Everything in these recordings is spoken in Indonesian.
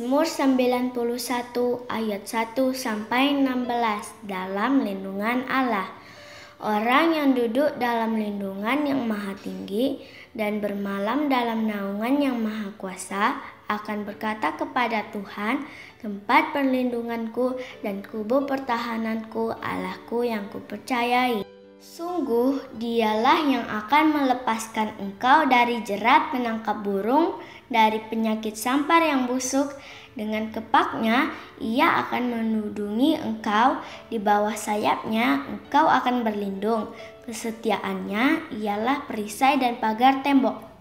Mazmur 91 ayat 1 sampai 16 dalam lindungan Allah. Orang yang duduk dalam lindungan yang maha tinggi dan bermalam dalam naungan yang maha kuasa akan berkata kepada Tuhan, tempat perlindunganku dan kubu pertahananku, Allahku yang kupercayai. Sungguh dialah yang akan melepaskan engkau dari jerat penangkap burung, dari penyakit sampar yang busuk. Dengan kepaknya ia akan menudungi engkau, di bawah sayapnya engkau akan berlindung. Kesetiaannya ialah perisai dan pagar tembok.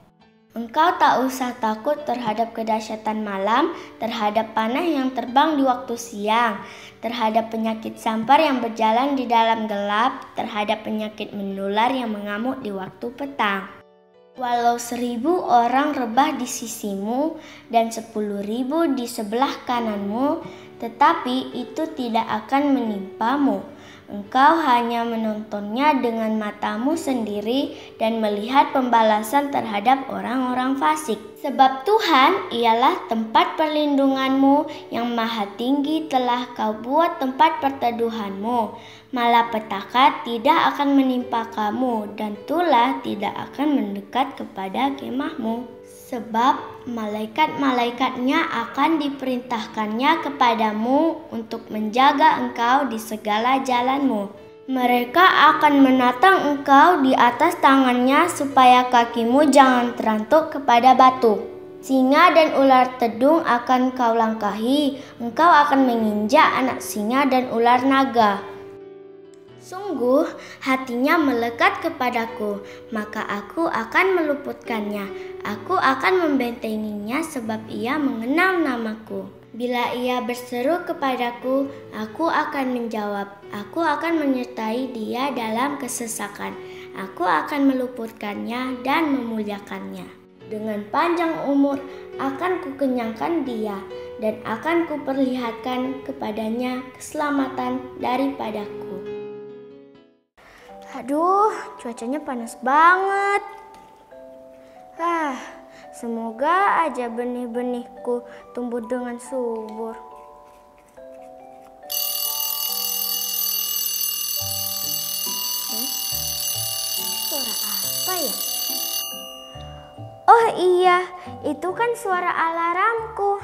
Engkau tak usah takut terhadap kedahsyatan malam, terhadap panah yang terbang di waktu siang, terhadap penyakit sampar yang berjalan di dalam gelap, terhadap penyakit menular yang mengamuk di waktu petang. Walau 1000 orang rebah di sisimu dan 10.000 di sebelah kananmu, tetapi itu tidak akan menimpamu. Engkau hanya menontonnya dengan matamu sendiri dan melihat pembalasan terhadap orang-orang fasik. Sebab Tuhan ialah tempat perlindunganmu, yang maha tinggi telah kau buat tempat perteduhanmu. Malapetaka tidak akan menimpa kamu, dan tulah tidak akan mendekat kepada kemahmu. Sebab malaikat-malaikatnya akan diperintahkannya kepadamu untuk menjaga engkau di segala jalanmu. Mereka akan menatang engkau di atas tangannya supaya kakimu jangan terantuk kepada batu. Singa dan ular tedung akan kau langkahi, engkau akan menginjak anak singa dan ular naga. Sungguh hatinya melekat kepadaku, maka aku akan meluputkannya. Aku akan membentenginya sebab ia mengenal namaku. Bila ia berseru kepadaku, aku akan menjawab. Aku akan menyertai dia dalam kesesakan. Aku akan meluputkannya dan memuliakannya. Dengan panjang umur akan kukenyangkan dia, dan akan kuperlihatkan kepadanya keselamatan daripadaku. Aduh, cuacanya panas banget. Semoga aja benih-benihku tumbuh dengan subur. Suara apa ya? Oh iya, itu kan suara alarmku.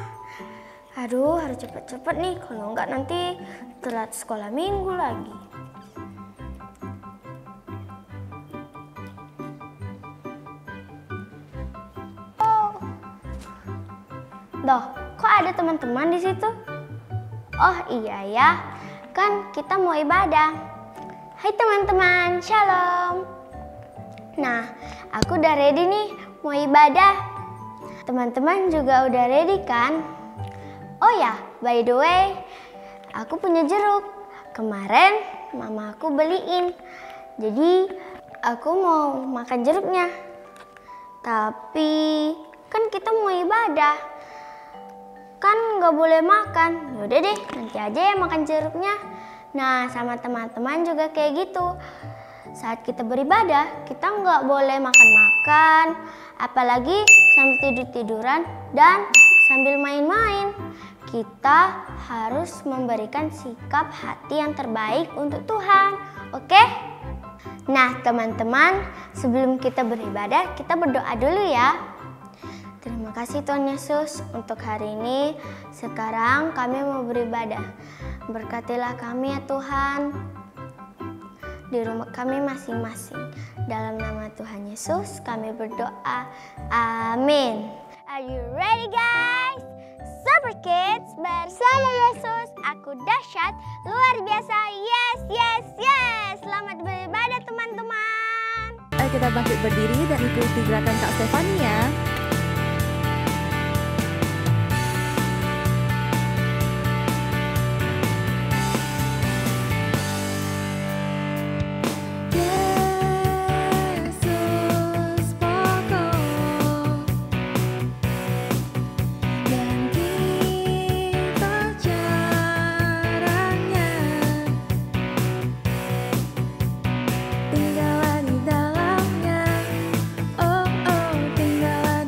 Aduh, harus cepet-cepet nih, kalau enggak nanti telat sekolah minggu lagi. Loh, kok ada teman-teman di situ? Oh iya ya, kan kita mau ibadah. Hai teman-teman, shalom. Nah, aku udah ready nih mau ibadah. Teman-teman juga udah ready kan? Oh ya, by the way, aku punya jeruk. Kemarin mama aku beliin. Jadi aku mau makan jeruknya. Tapi kan kita mau ibadah. Kan gak boleh makan. Yaudah deh, nanti aja ya makan jeruknya. Nah, sama teman-teman juga kayak gitu. Saat kita beribadah, kita gak boleh makan-makan, apalagi sambil tidur-tiduran dan sambil main-main. Kita harus memberikan sikap hati yang terbaik untuk Tuhan. Oke? Nah, teman-teman, sebelum kita beribadah, kita berdoa dulu ya. Terima kasih Tuhan Yesus untuk hari ini. Sekarang kami mau beribadah. Berkatilah kami ya Tuhan di rumah kami masing-masing. Dalam nama Tuhan Yesus kami berdoa. Amin. Are you ready guys? Super Kids, bersama Yesus aku dahsyat, luar biasa. Yes, yes, yes. Selamat beribadah teman-teman. Ayo kita bangkit berdiri dan ikuti gerakan Kak Stefani ya. Tinggallah di dalamnya, oh oh, tinggallah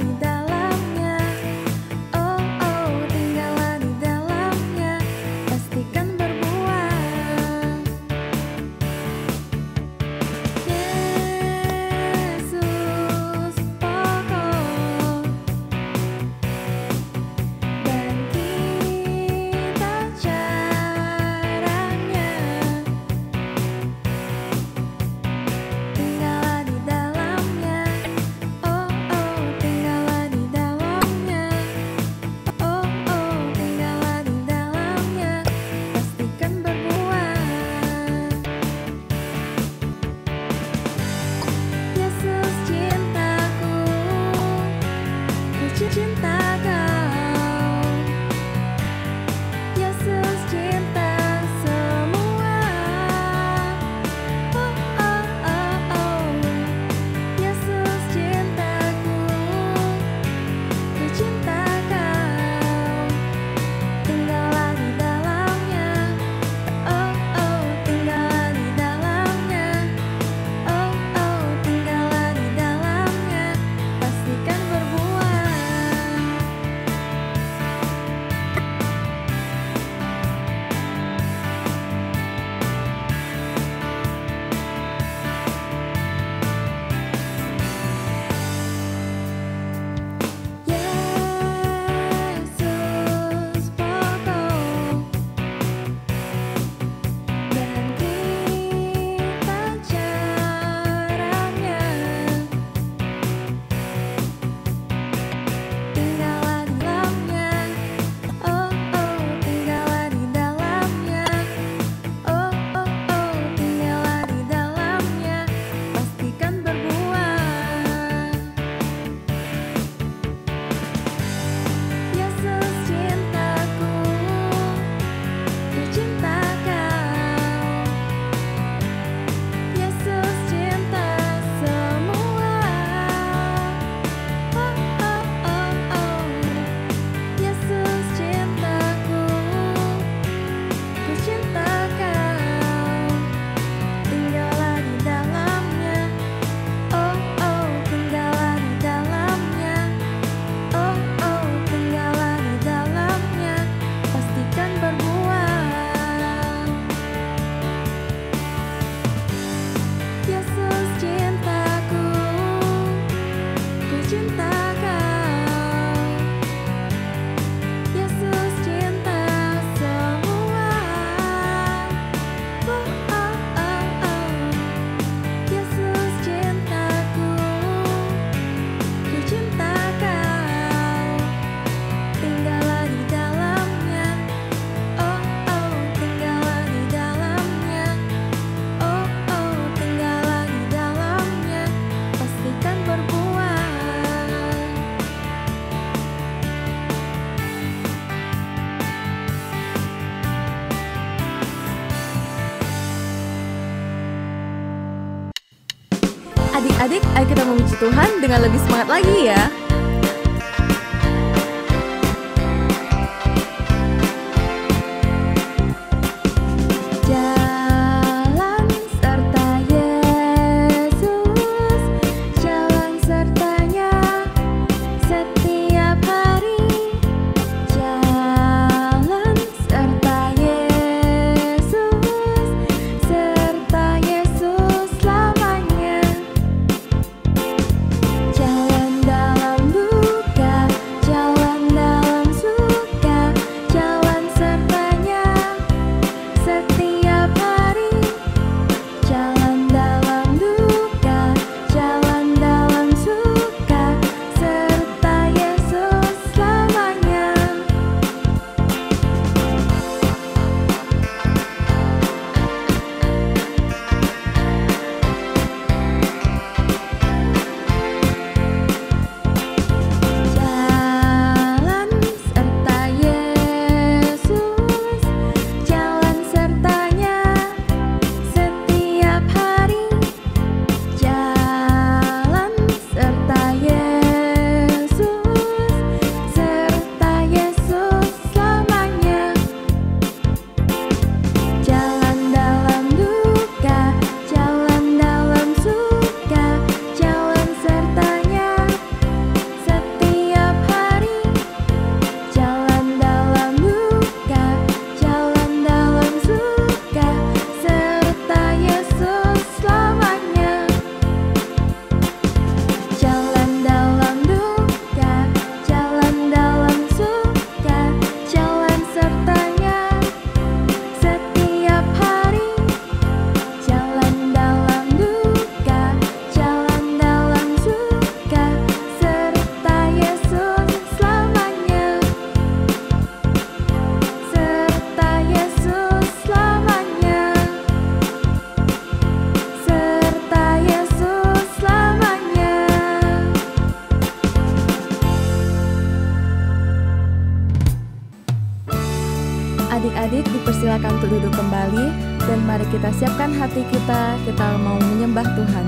Adik-adik, ayo kita memuji Tuhan dengan lebih semangat lagi ya. Adik-adik dipersilakan untuk duduk kembali dan mari kita siapkan hati kita mau menyembah Tuhan.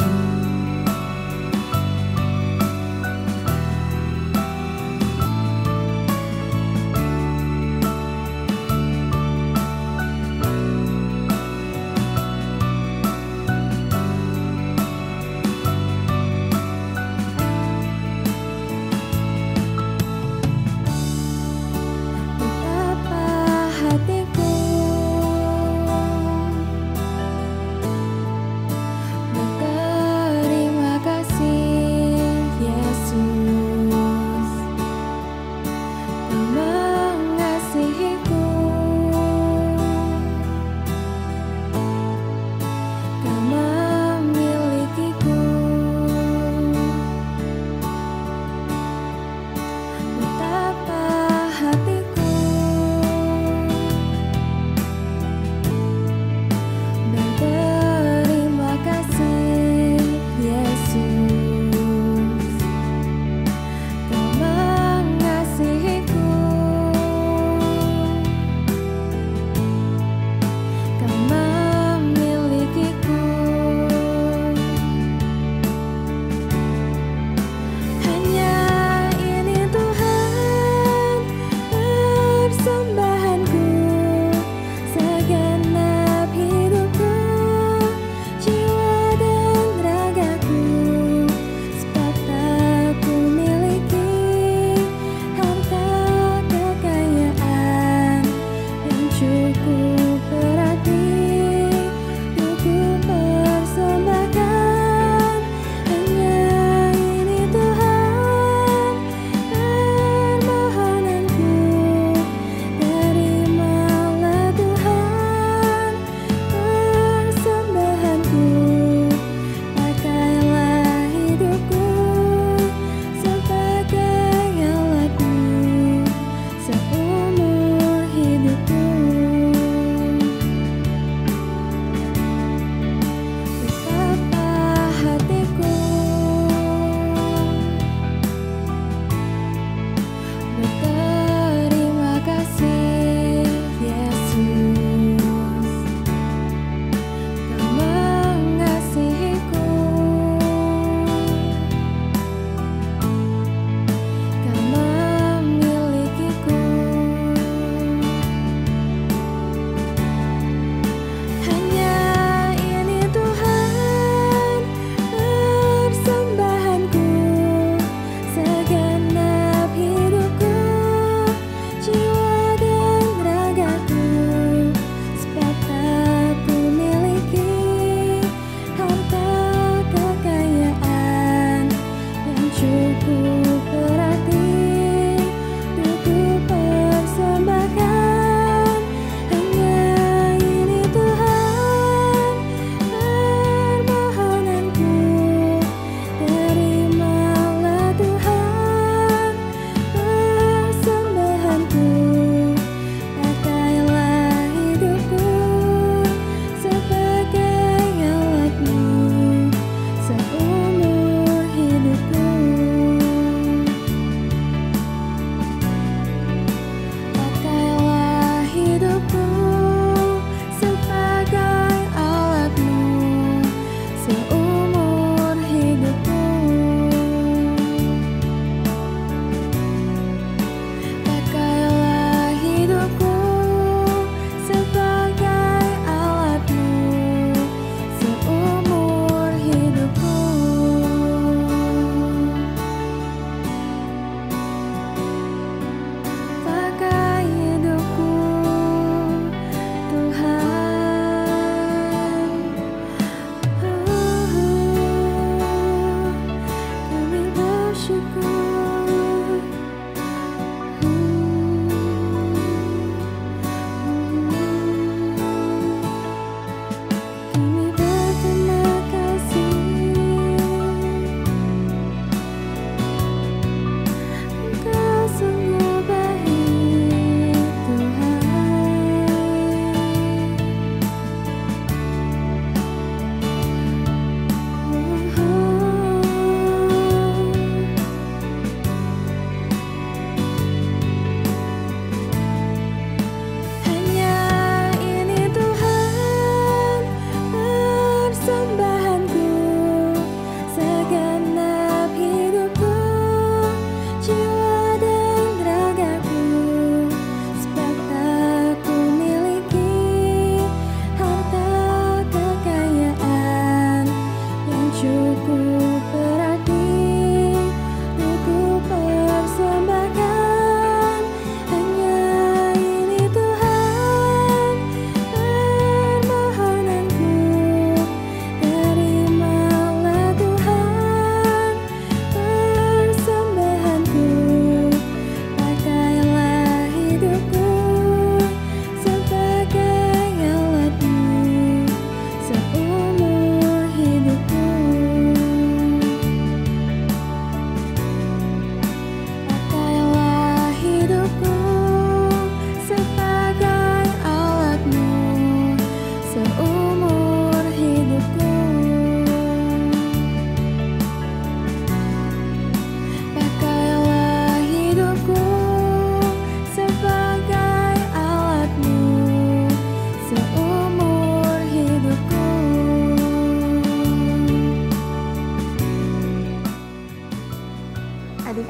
Betapa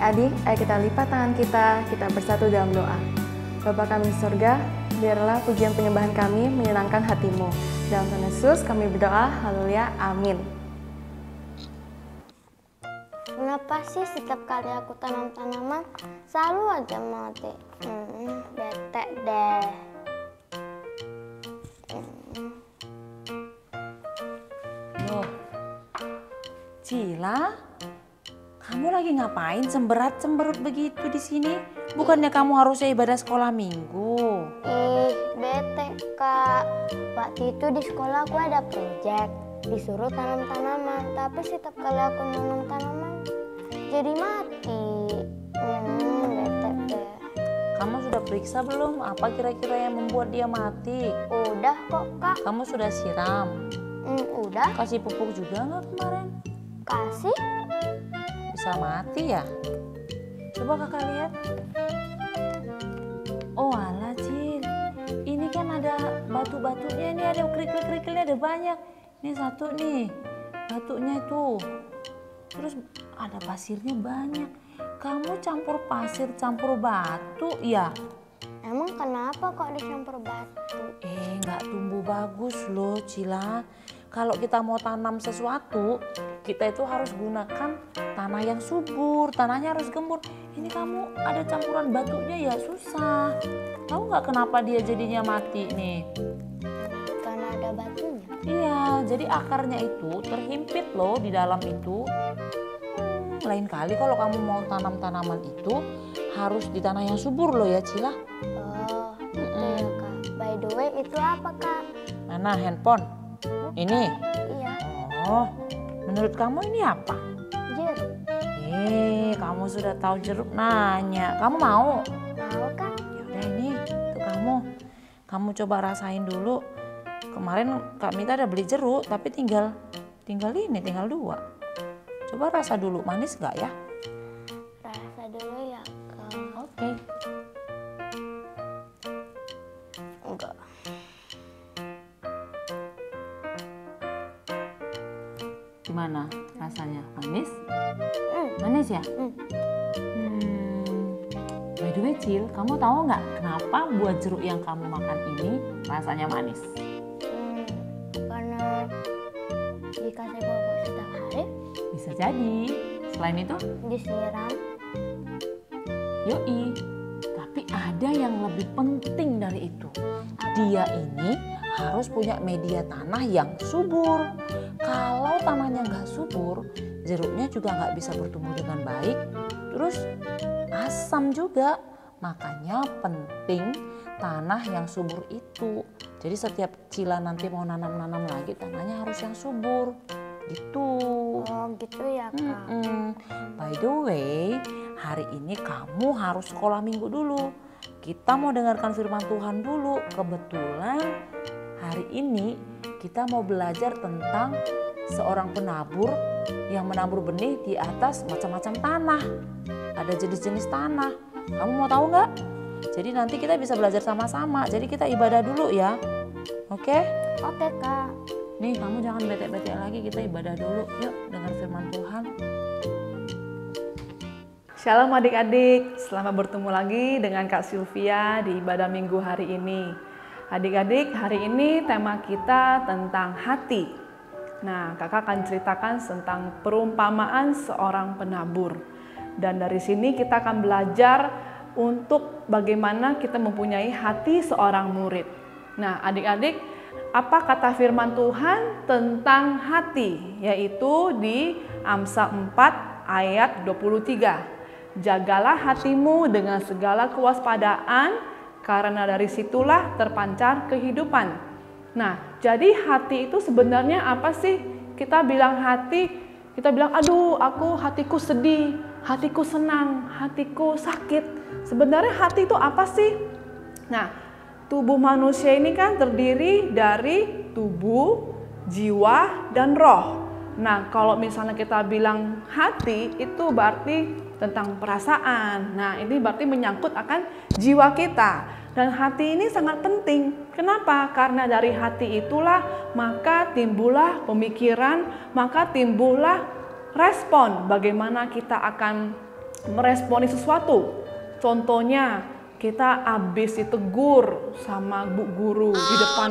Adik-adik, ayo kita lipat tangan kita bersatu dalam doa. Bapa kami di surga, biarlah pujian penyembahan kami menyenangkan hatimu. Dalam nama Yesus kami berdoa, haleluya, amin. Kenapa sih setiap kali aku tanam tanaman selalu aja mati? Bete deh. Loh, Cila, kamu lagi ngapain semberat-semberut begitu di sini? Bukannya kamu harusnya ibadah sekolah minggu? Bete Kak. Waktu itu di sekolah aku ada proyek, disuruh tanam tanaman, tapi setiap kali aku nanam tanaman jadi mati. Bete deh. Kamu sudah periksa belum apa kira-kira yang membuat dia mati? Udah kok Kak. Kamu sudah siram? Udah. Kasih pupuk juga nggak kemarin? Kasih. Bisa mati ya? Coba kakak lihat. Oh alah Cil, ini kan ada batu-batunya, ini ada kerikil-kerikilnya ada banyak. Ini satu nih, batunya itu. Terus ada pasirnya banyak. Kamu campur pasir, campur batu ya? Emang kenapa kok dicampur batu? Nggak tumbuh bagus loh Cila. Kalau kita mau tanam sesuatu, kita itu harus gunakan tanah yang subur, tanahnya harus gembur. Ini kamu ada campuran batunya ya susah. Tahu nggak kenapa dia jadinya mati nih? Karena ada batunya. Iya, jadi akarnya itu terhimpit loh di dalam itu. Lain kali kalau kamu mau tanam tanaman itu harus di tanah yang subur loh ya Cila. Oh, gitu ya Kak. By the way, itu apa Kak? Mana handphone? Ini? Iya. Oh, menurut kamu ini apa? Jeruk. Kamu sudah tahu jeruk nanya. Kamu mau? Mau kan? Ya udah ini tuh kamu. Kamu coba rasain dulu. Kemarin Kak Mita ada beli jeruk tapi tinggal ini, tinggal 2. Coba rasa dulu, manis nggak ya? Rasa dulu ya Kak. Oke. Enggak. Gimana rasanya? Manis? Manis ya? By the way Cil, kamu tahu nggak kenapa buah jeruk yang kamu makan ini rasanya manis? Karena dikasih bubuk setiap hari. Bisa jadi. Selain itu? Disiram. Yoi. Tapi ada yang lebih penting dari itu. Dia ini harus punya media tanah yang subur. Kalau tanahnya nggak subur, jeruknya juga nggak bisa bertumbuh dengan baik. Terus asam juga. Makanya penting tanah yang subur itu. Jadi setiap Cila nanti mau nanam-nanam lagi, tanahnya harus yang subur. Gitu. Oh gitu ya Kak. By the way, hari ini kamu harus sekolah minggu dulu. Kita mau dengarkan firman Tuhan dulu. Kebetulan hari ini kita mau belajar tentang seorang penabur yang menabur benih di atas macam-macam tanah. Ada jenis-jenis tanah. Kamu mau tahu nggak? Jadi nanti kita bisa belajar sama-sama. Jadi kita ibadah dulu ya. Oke? Oke Kak. Nih kamu jangan bete-bete lagi, kita ibadah dulu. Yuk dengar firman Tuhan. Shalom adik-adik, selamat bertemu lagi dengan Kak Sylvia di ibadah minggu hari ini. Adik-adik, hari ini tema kita tentang hati. Nah, kakak akan ceritakan tentang perumpamaan seorang penabur. Dan dari sini kita akan belajar untuk bagaimana kita mempunyai hati seorang murid. Nah, adik-adik, apa kata firman Tuhan tentang hati? Yaitu di Amsal 4 ayat 23. Jagalah hatimu dengan segala kewaspadaan, karena dari situlah terpancar kehidupan. Nah, jadi hati itu sebenarnya apa sih? Kita bilang hati, kita bilang aduh hatiku sedih, hatiku senang, hatiku sakit. Sebenarnya hati itu apa sih? Nah, tubuh manusia ini kan terdiri dari tubuh, jiwa, dan roh. Nah, kalau misalnya kita bilang hati itu berarti tentang perasaan. Nah, ini berarti menyangkut akan jiwa kita. Dan hati ini sangat penting. Kenapa? Karena dari hati itulah maka timbullah pemikiran, maka timbullah respon bagaimana kita akan meresponi sesuatu. Contohnya kita habis ditegur sama bu guru di depan,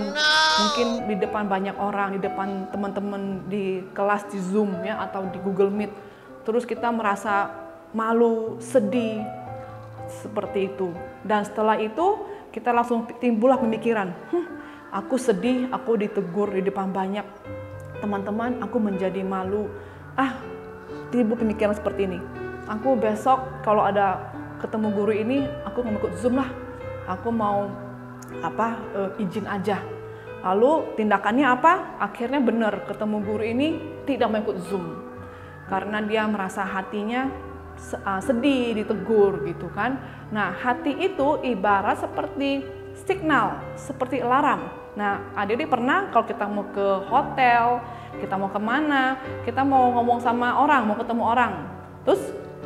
mungkin di depan banyak orang, di depan teman-teman di kelas di Zoom ya atau di Google Meet. Terus kita merasa malu, sedih seperti itu. Dan setelah itu kita langsung timbullah pemikiran, aku sedih, aku ditegur di depan banyak teman-teman, aku menjadi malu. Timbul pemikiran seperti ini. Aku besok kalau ada ketemu guru ini, aku mau ikut Zoom lah. Aku mau izin aja. Lalu tindakannya apa? Akhirnya benar, ketemu guru ini tidak mau ikut Zoom. Karena dia merasa hatinya sedih, ditegur gitu kan. Nah, hati itu ibarat seperti signal, seperti alarm. Nah, adik-adik pernah kalau kita mau ke hotel, kita mau kemana, kita mau ngomong sama orang, mau ketemu orang. Terus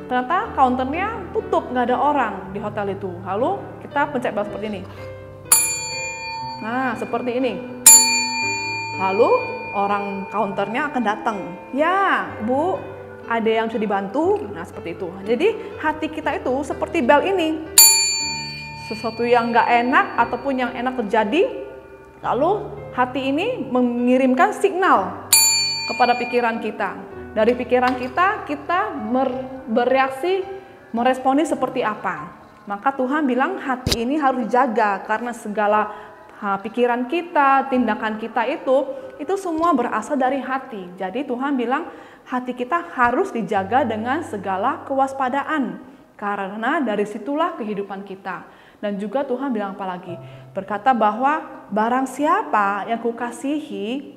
ternyata counternya tutup, nggak ada orang di hotel itu. Lalu kita pencet bel seperti ini. Nah, seperti ini. Lalu orang counternya akan datang. Ya, Bu, ada yang bisa dibantu? Nah, seperti itu. Jadi hati kita itu seperti bel ini. Sesuatu yang nggak enak ataupun yang enak terjadi, lalu hati ini mengirimkan signal kepada pikiran kita. Dari pikiran kita bereaksi, meresponi seperti apa. Maka Tuhan bilang hati ini harus dijaga karena segala pikiran kita, tindakan kita itu semua berasal dari hati. Jadi Tuhan bilang hati kita harus dijaga dengan segala kewaspadaan. Karena dari situlah kehidupan kita. Dan juga Tuhan bilang apa lagi? Berkata bahwa barang siapa yang kukasihi,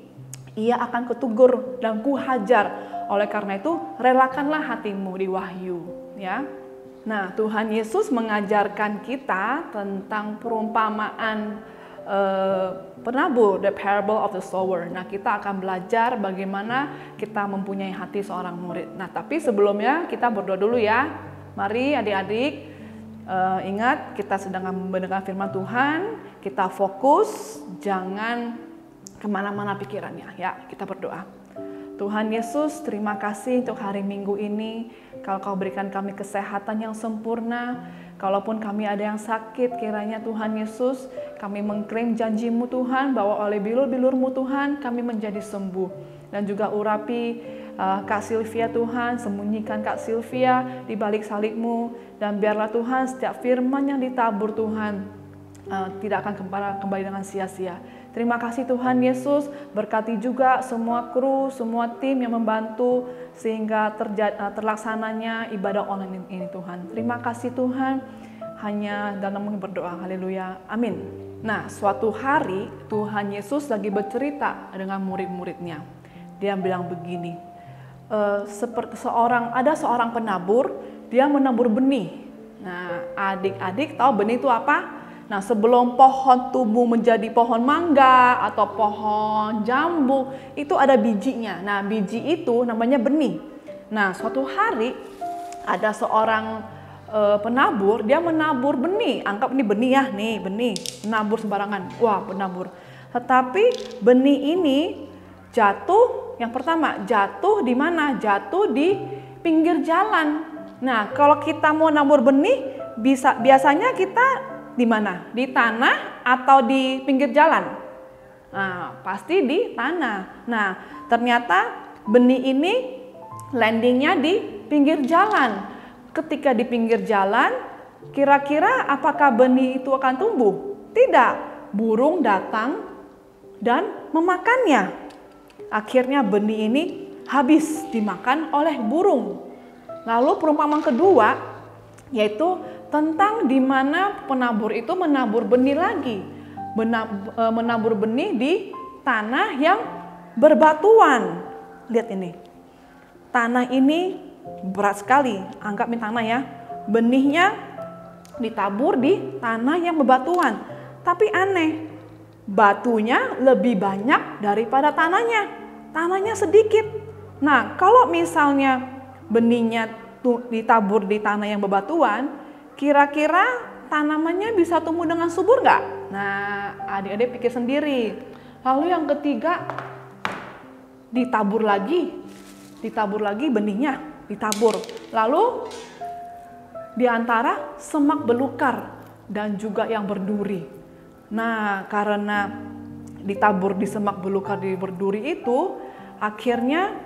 ia akan kutegur dan kuhajar. Oleh karena itu, relakanlah hatimu di Wahyu, ya. Nah, Tuhan Yesus mengajarkan kita tentang perumpamaan penabur, the parable of the sower. Nah, kita akan belajar bagaimana kita mempunyai hati seorang murid. Nah, tapi sebelumnya kita berdoa dulu ya. Mari adik-adik, ingat kita sedang mendengar firman Tuhan, kita fokus, jangan kemana-mana pikirannya. Ya, kita berdoa. Tuhan Yesus, terima kasih untuk hari Minggu ini. Kalau Kau berikan kami kesehatan yang sempurna, kalaupun kami ada yang sakit, kiranya Tuhan Yesus, kami mengklaim janji-Mu Tuhan, bahwa oleh bilur-bilur-Mu Tuhan, kami menjadi sembuh. Dan juga urapi Kak Sylvia Tuhan, sembunyikan Kak Sylvia di balik salib-Mu, dan biarlah Tuhan setiap firman yang ditabur Tuhan, tidak akan kembali dengan sia-sia. Terima kasih Tuhan Yesus, berkati juga semua kru, semua tim yang membantu sehingga terlaksananya ibadah online ini Tuhan. Terima kasih Tuhan, hanya dalam berdoa, haleluya, amin. Nah, suatu hari Tuhan Yesus lagi bercerita dengan murid-muridnya. Dia bilang begini, seperti ada seorang penabur, dia menabur benih. Nah, adik-adik tahu benih itu apa? Nah, sebelum pohon tumbuh menjadi pohon mangga atau pohon jambu, itu ada bijinya. Nah, biji itu namanya benih. Nah, suatu hari ada seorang penabur, dia menabur benih. Anggap ini benih ya, nih benih, menabur sembarangan. Wah, penabur. Tetapi benih ini jatuh, yang pertama jatuh di mana? Jatuh di pinggir jalan. Nah, kalau kita mau nabur benih, biasanya kita di mana? Di tanah atau di pinggir jalan? Nah, pasti di tanah. Nah, ternyata benih ini landingnya di pinggir jalan. Ketika di pinggir jalan, kira-kira apakah benih itu akan tumbuh? Tidak. Burung datang dan memakannya. Akhirnya benih ini habis dimakan oleh burung. Lalu perumpamaan kedua, yaitu tentang di mana penabur itu menabur benih lagi. Menabur benih di tanah yang berbatuan. Lihat ini. Tanah ini berat sekali. Anggap ini tanah ya. Benihnya ditabur di tanah yang berbatuan. Tapi aneh. Batunya lebih banyak daripada tanahnya. Tanahnya sedikit. Nah, kalau misalnya benihnya ditabur di tanah yang berbatuan, kira-kira tanamannya bisa tumbuh dengan subur nggak? Nah, adik-adik pikir sendiri. Lalu yang ketiga, ditabur lagi benihnya, ditabur. Lalu di antara semak belukar dan juga yang berduri. Nah, karena ditabur di semak belukar di berduri itu, akhirnya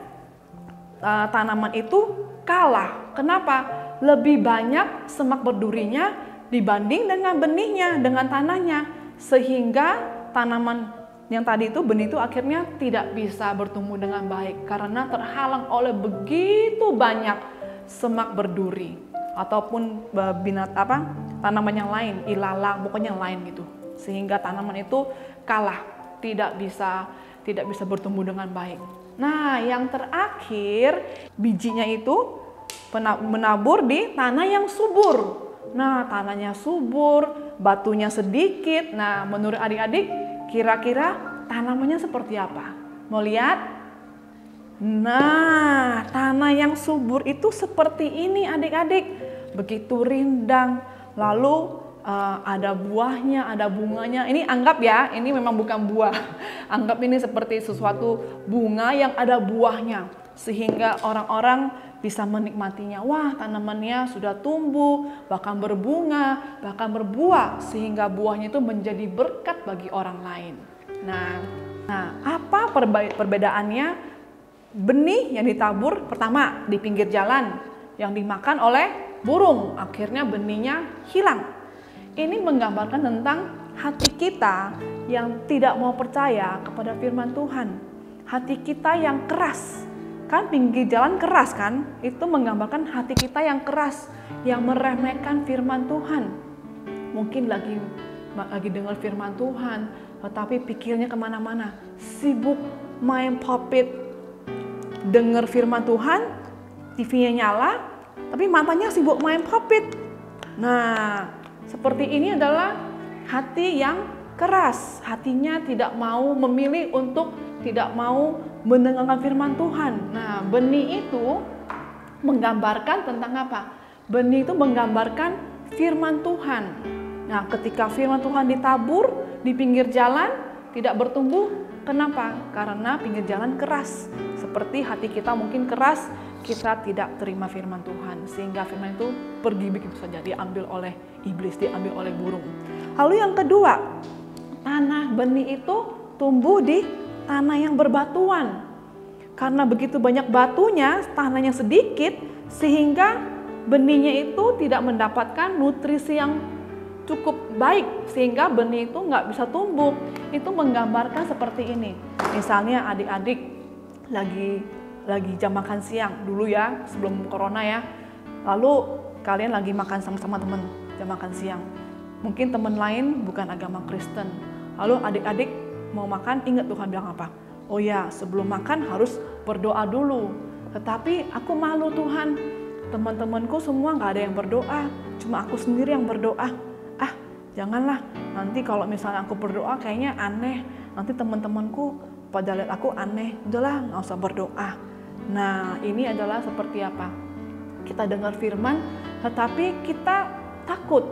tanaman itu kalah. Kenapa? Lebih banyak semak berdurinya dibanding dengan benihnya, dengan tanahnya. Sehingga tanaman yang tadi itu, benih itu akhirnya tidak bisa bertumbuh dengan baik karena terhalang oleh begitu banyak semak berduri ataupun tanaman yang lain, ilalang, pokoknya yang lain gitu. Sehingga tanaman itu kalah, tidak bisa bertumbuh dengan baik. Nah, yang terakhir bijinya itu menabur di tanah yang subur. Nah, tanahnya subur, batunya sedikit. Nah, menurut adik-adik, kira-kira tanamannya seperti apa? Mau lihat? Nah, tanah yang subur itu seperti ini adik-adik. Begitu rindang, lalu ada buahnya, ada bunganya. Ini anggap ya, ini memang bukan buah. Anggap ini seperti sesuatu bunga yang ada buahnya. Sehingga orang-orang bisa menikmatinya. Wah, tanamannya sudah tumbuh, bahkan berbunga, bahkan berbuah. Sehingga buahnya itu menjadi berkat bagi orang lain. Nah, apa perbedaannya? Benih yang ditabur pertama di pinggir jalan, yang dimakan oleh burung. Akhirnya benihnya hilang. Ini menggambarkan tentang hati kita yang tidak mau percaya kepada firman Tuhan. Hati kita yang keras. Kan pinggir jalan keras kan? Itu menggambarkan hati kita yang keras, yang meremehkan firman Tuhan. Mungkin lagi dengar firman Tuhan, tetapi pikirnya kemana-mana. Sibuk main puppet, dengar firman Tuhan, TV-nya nyala, tapi matanya sibuk main puppet. Nah, seperti ini adalah hati yang keras. Hatinya tidak mau memilih untuk tidak mau mendengarkan firman Tuhan. Nah, benih itu menggambarkan tentang apa? Benih itu menggambarkan firman Tuhan. Nah, ketika firman Tuhan ditabur di pinggir jalan, tidak bertumbuh. Kenapa? Karena pinggir jalan keras. Seperti hati kita mungkin keras, kita tidak terima firman Tuhan. Sehingga firman itu pergi begitu saja, diambil oleh iblis, diambil oleh burung. Lalu yang kedua, tanah benih itu tumbuh di tanah yang berbatuan. Karena begitu banyak batunya, tanahnya sedikit, sehingga benihnya itu tidak mendapatkan nutrisi yang cukup baik, sehingga benih itu nggak bisa tumbuh. Itu menggambarkan seperti ini. Misalnya adik-adik lagi jam makan siang dulu ya, sebelum corona ya. Lalu kalian lagi makan sama-sama teman jam makan siang. Mungkin teman lain bukan agama Kristen. Lalu adik-adik mau makan, ingat Tuhan bilang apa? Oh ya, sebelum makan harus berdoa dulu. Tetapi aku malu Tuhan, teman-temanku semua nggak ada yang berdoa, cuma aku sendiri yang berdoa. Janganlah, nanti kalau misalnya aku berdoa kayaknya aneh, nanti teman-temanku pada lihat aku aneh, udahlah nggak usah berdoa. Nah, ini adalah seperti apa? Kita dengar firman, tetapi kita takut,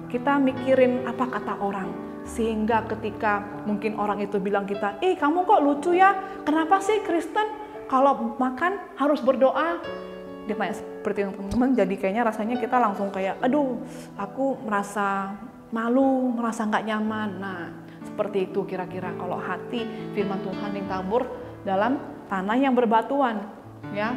kita mikirin apa kata orang. Sehingga ketika mungkin orang itu bilang kita, kamu kok lucu ya, kenapa sih Kristen kalau makan harus berdoa? Dia tanya seperti itu teman-teman, jadi kayaknya rasanya kita langsung kayak, aduh aku merasa malu, merasa nggak nyaman. Nah, seperti itu kira-kira kalau hati firman Tuhan yang tabur dalam tanah yang berbatuan, ya.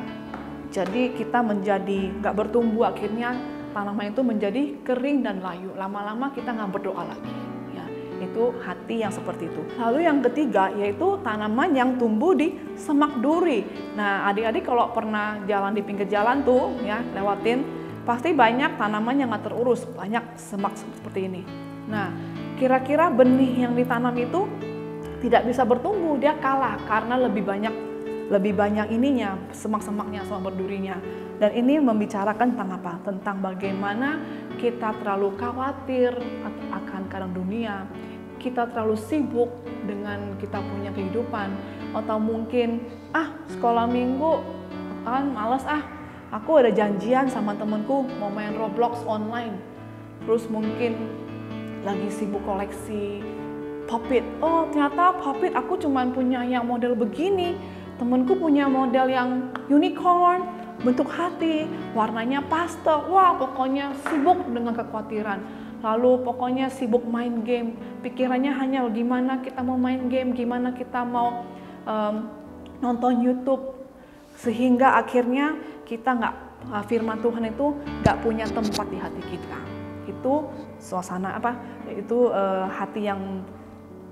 Jadi kita menjadi nggak bertumbuh, akhirnya tanaman itu menjadi kering dan layu. Lama-lama kita nggak berdoa lagi. Ya, itu hati yang seperti itu. Lalu yang ketiga yaitu tanaman yang tumbuh di semak duri. Nah, adik-adik kalau pernah jalan di pinggir jalan tuh, ya lewatin. Pasti banyak tanaman yang nggak terurus, banyak semak seperti ini. Nah, kira-kira benih yang ditanam itu tidak bisa bertumbuh, dia kalah karena lebih banyak ininya, semak-semaknya, semak berdurinya. Dan ini membicarakan tentang apa? Tentang bagaimana kita terlalu khawatir akan keadaan dunia, kita terlalu sibuk dengan kita punya kehidupan, atau mungkin sekolah minggu kan malas aku ada janjian sama temenku mau main Roblox online. Terus mungkin lagi sibuk koleksi puppet. Oh ternyata puppet aku cuman punya yang model begini. Temenku punya model yang unicorn. bentuk hati, warnanya pastel. Wah, pokoknya sibuk dengan kekhawatiran. Lalu pokoknya sibuk main game. Pikirannya hanya gimana kita mau main game, gimana kita mau nonton YouTube. Sehingga akhirnya kita firman Tuhan itu nggak punya tempat di hati kita. Itu suasana Itu hati yang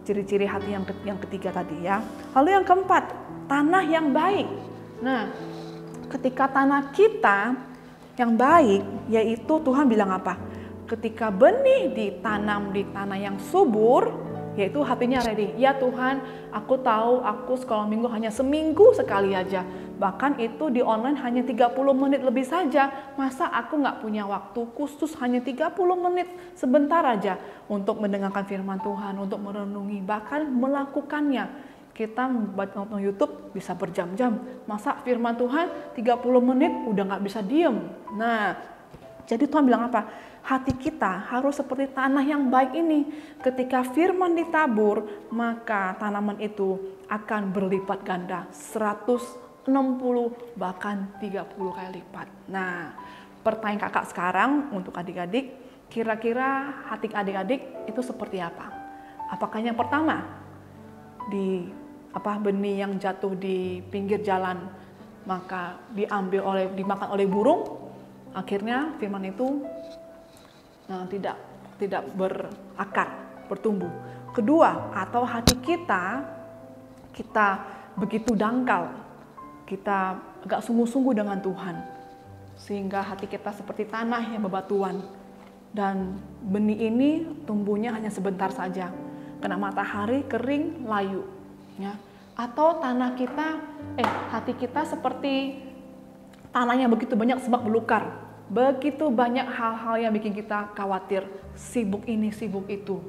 ciri-ciri hati yang ketiga tadi ya. Lalu yang keempat, tanah yang baik. Nah, ketika tanah kita yang baik, yaitu Tuhan bilang apa? Ketika benih ditanam di tanah yang subur, yaitu hatinya ready. Ya Tuhan, aku tahu aku sekolah minggu hanya seminggu sekali aja. Bahkan itu di online hanya 30 menit lebih saja. Masa aku nggak punya waktu khusus hanya 30 menit sebentar aja untuk mendengarkan firman Tuhan, untuk merenungi, bahkan melakukannya. Kita nonton YouTube bisa berjam-jam. Masa firman Tuhan 30 menit udah nggak bisa diem. Nah, jadi Tuhan bilang apa? Hati kita harus seperti tanah yang baik ini. Ketika firman ditabur, maka tanaman itu akan berlipat ganda 160 bahkan 30 kali lipat. Nah, pertanyaan kakak sekarang untuk adik-adik, kira-kira hati adik-adik itu seperti apa? Apakah yang pertama benih yang jatuh di pinggir jalan maka dimakan oleh burung, akhirnya firman itu tidak berakar, bertumbuh. Kedua, atau hati kita begitu dangkal, kita agak sungguh-sungguh dengan Tuhan, sehingga hati kita seperti tanah yang bebatuan, dan benih ini tumbuhnya hanya sebentar saja, kena matahari, kering, layu. Ya. Atau hati kita seperti tanahnya begitu banyak semak belukar, begitu banyak hal-hal yang bikin kita khawatir, sibuk ini, sibuk itu.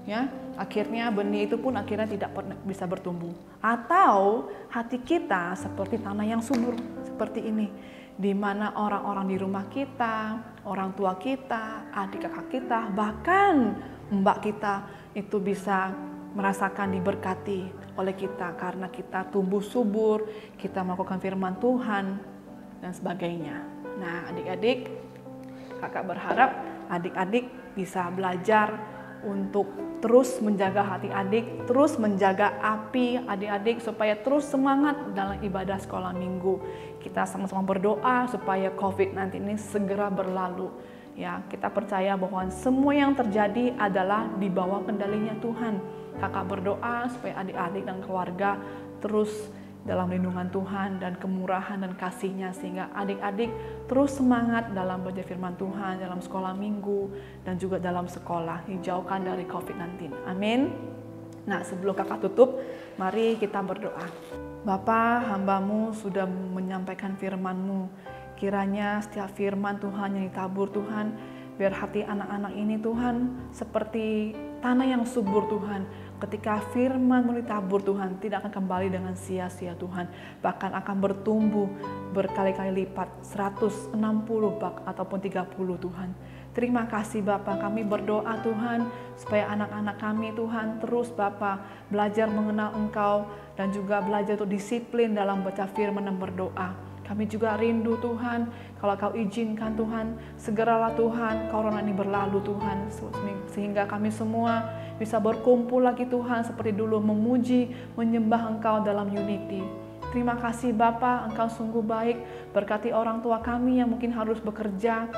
Ya, akhirnya benih itu pun akhirnya tidak bisa bertumbuh. Atau hati kita seperti tanah yang subur seperti ini, di mana orang-orang di rumah kita, orang tua kita, adik kakak kita, bahkan mbak kita itu bisa merasakan diberkati oleh kita karena kita tumbuh subur, kita melakukan firman Tuhan dan sebagainya. Nah, adik-adik, kakak berharap adik-adik bisa belajar untuk terus menjaga hati adik, terus menjaga api adik-adik supaya terus semangat dalam ibadah sekolah minggu. Kita sama-sama berdoa supaya COVID-19 ini segera berlalu. Ya, kita percaya bahwa semua yang terjadi adalah di bawah kendalinya Tuhan. Kakak berdoa supaya adik-adik dan keluarga terus dalam lindungan Tuhan dan kemurahan dan kasih-Nya, sehingga adik-adik terus semangat dalam belajar firman Tuhan, dalam sekolah minggu, dan juga dalam sekolah, dijauhkan dari COVID-19. Amin. Nah, sebelum kakak tutup, mari kita berdoa. Bapa, hamba-Mu sudah menyampaikan firman-Mu. Kiranya setiap firman Tuhan yang ditabur Tuhan, biar hati anak-anak ini Tuhan seperti tanah yang subur Tuhan. Ketika firman-Mu ditabur Tuhan, tidak akan kembali dengan sia-sia Tuhan. Bahkan akan bertumbuh berkali-kali lipat, 160 ataupun 30 Tuhan. Terima kasih Bapa, kami berdoa Tuhan, supaya anak-anak kami Tuhan terus Bapa belajar mengenal Engkau, dan juga belajar untuk disiplin dalam baca firman dan berdoa. Kami juga rindu Tuhan, kalau Kau izinkan Tuhan, segeralah Tuhan, Corona ini berlalu Tuhan, sehingga kami semua bisa berkumpul lagi Tuhan, seperti dulu memuji, menyembah Engkau dalam unity. Terima kasih Bapa, Engkau sungguh baik, berkati orang tua kami yang mungkin harus bekerja,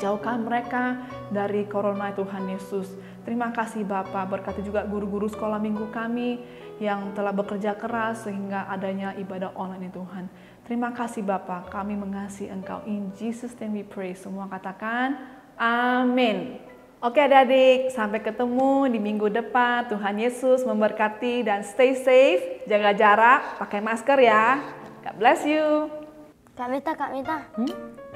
jauhkan mereka dari Corona Tuhan Yesus. Terima kasih Bapa, berkati juga guru-guru sekolah minggu kami yang telah bekerja keras sehingga adanya ibadah online Tuhan. Terima kasih Bapa, kami mengasihi Engkau. In Jesus name we pray. Semua katakan amin. Oke adik-adik, sampai ketemu di minggu depan. Tuhan Yesus memberkati dan stay safe, jaga jarak, pakai masker ya. God bless you. Kak Mita.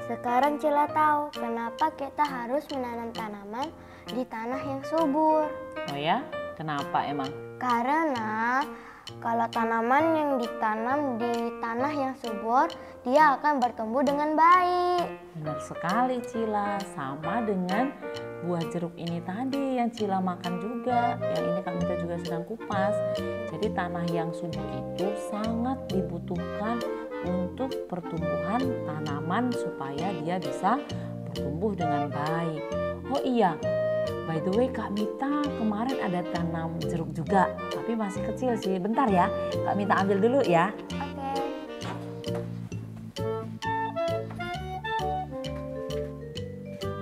Sekarang Cila tahu kenapa kita harus menanam tanaman di tanah yang subur. Oh ya? Kenapa emang? Karena kalau tanaman yang ditanam di tanah yang subur, dia akan bertumbuh dengan baik. Benar sekali Cila, sama dengan buah jeruk ini tadi yang Cila makan juga. Yang ini Kak Mita juga sedang kupas. Jadi tanah yang subur itu sangat dibutuhkan untuk untuk pertumbuhan tanaman supaya dia bisa bertumbuh dengan baik. Oh iya, by the way Kak Mita kemarin ada tanam jeruk juga, tapi masih kecil sih. Bentar ya, Kak Mita ambil dulu ya. Oke.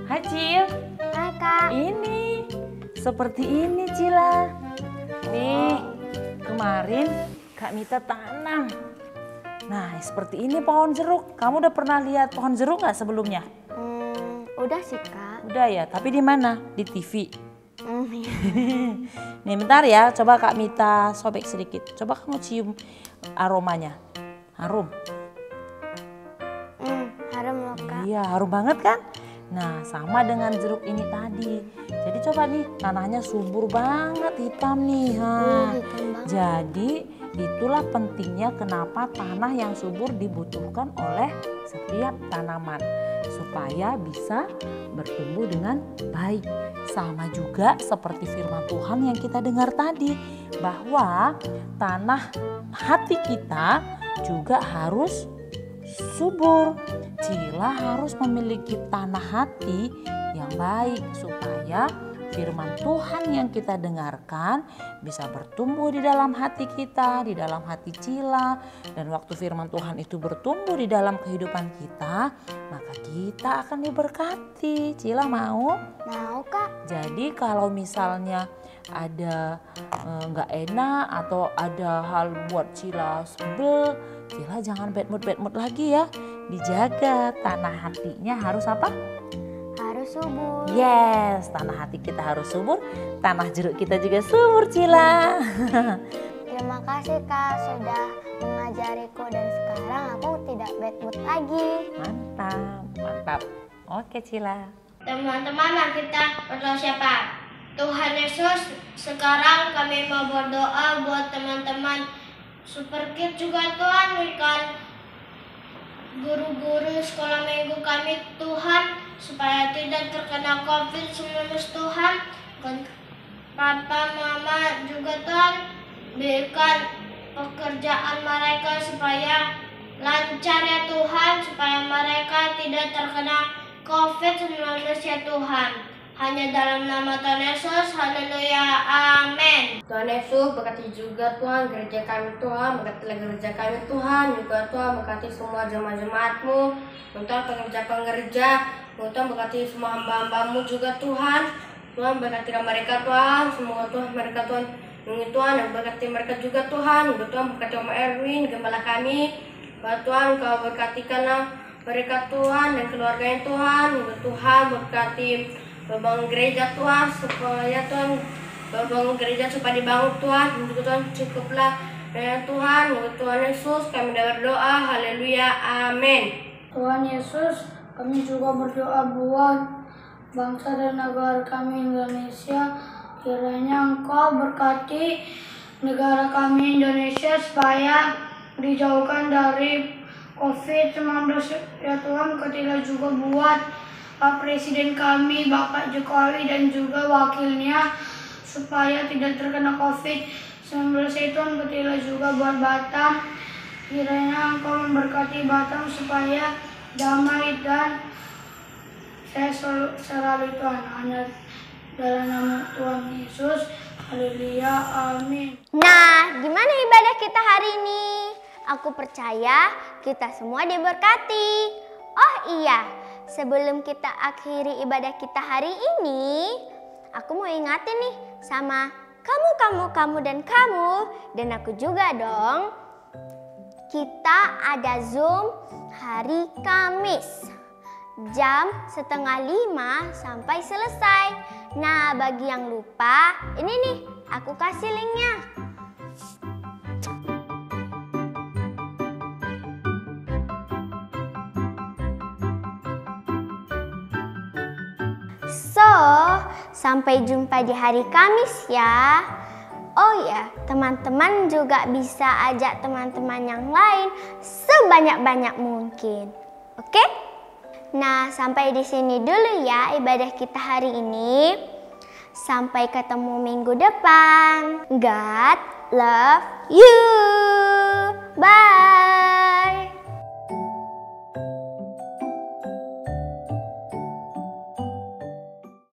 Hai Cil. Hai Kak. Ini seperti ini Cila. Nih, kemarin Kak Mita tanam. Nah, seperti ini pohon jeruk. Kamu udah pernah lihat pohon jeruk nggak sebelumnya? Udah sih Kak. Udah ya, tapi di mana? Di TV. Iya. Nih bentar ya, coba Kak Mita sobek sedikit. Coba kamu cium aromanya. Harum. Harum loh Kak. Iya, harum banget kan? Nah, sama dengan jeruk ini tadi. Jadi coba nih, tanahnya subur banget, hitam nih. Hitam banget. Jadi itulah pentingnya kenapa tanah yang subur dibutuhkan oleh setiap tanaman supaya bisa bertumbuh dengan baik. Sama juga seperti firman Tuhan yang kita dengar tadi, bahwa tanah hati kita juga harus subur. Cila harus memiliki tanah hati yang baik supaya firman Tuhan yang kita dengarkan bisa bertumbuh di dalam hati kita, di dalam hati Cila. Dan waktu firman Tuhan itu bertumbuh di dalam kehidupan kita, maka kita akan diberkati. Cila mau? Mau Kak. Jadi kalau misalnya ada nggak enak atau ada hal buat Cila sebel, Cila jangan bad mood lagi ya. Dijaga, tanah hatinya harus apa? Harus subur. Yes, tanah hati kita harus subur, tanah jeruk kita juga subur Cila. Terima kasih Kak sudah mengajariku dan sekarang aku tidak bad mood lagi. Mantap. Oke Cila. Teman-teman, mari kita berdoa siapa? Tuhan Yesus, sekarang kami mau berdoa buat teman-teman Super Kids juga Tuhan, berikan guru-guru sekolah minggu kami Tuhan, supaya tidak terkena COVID-19 Tuhan. Papa, Mama juga Tuhan, berikan pekerjaan mereka supaya lancar ya Tuhan, supaya mereka tidak terkena COVID-19 ya Tuhan. Hanya dalam nama Tuhan Yesus, haleluya, amin. Tuhan Yesus, berkati juga Tuhan gereja kami Tuhan, berkati gereja kami Tuhan, juga Tuhan berkati semua jemaat-jemaat-Mu, Tuhan pengerja-pengerja, Tuhan berkati semua hamba-hamba-Mu juga Tuhan. Tuhan berkati mereka Tuhan, semoga Tuhan mereka Tuhan lindungi Tuhan, dan berkati mereka juga Tuhan. Tuhan berkati Om Erwin, gembala kami, Tuhan Kau berkatikanlah mereka Tuhan dan keluarganya Tuhan. Tuhan berkati bangun gereja Tuhan, supaya Tuhan bangun gereja supaya dibangun Tuhan. Untuk Tuhan cukuplah dengan Tuhan. Untuk Tuhan Yesus kami berdoa, haleluya, amin. Tuhan Yesus, kami juga berdoa buat bangsa dan negara kami Indonesia. Kiranya Engkau berkati negara kami Indonesia supaya dijauhkan dari COVID-19 ya Tuhan. Berkatilah juga buat Pak Presiden kami, Bapak Jokowi dan juga wakilnya supaya tidak terkena COVID-19 itu. Berkatilah juga buat Batam. Kiranya Engkau memberkati Batam supaya damai dan saya selalu Tuhan. Hanya dalam nama Tuhan Yesus, haleluya, amin. Nah, gimana ibadah kita hari ini? Aku percaya kita semua diberkati. Oh iya, sebelum kita akhiri ibadah kita hari ini, aku mau ingatin nih sama kamu dan aku juga dong. Kita ada Zoom hari Kamis jam 4:30 sampai selesai. Nah, bagi yang lupa, ini nih aku kasih linknya. So, sampai jumpa di hari Kamis ya. Oh ya, teman-teman juga bisa ajak teman-teman yang lain sebanyak-banyak mungkin. Oke? Nah, sampai di sini dulu ya ibadah kita hari ini. Sampai ketemu minggu depan. God love you. Bye.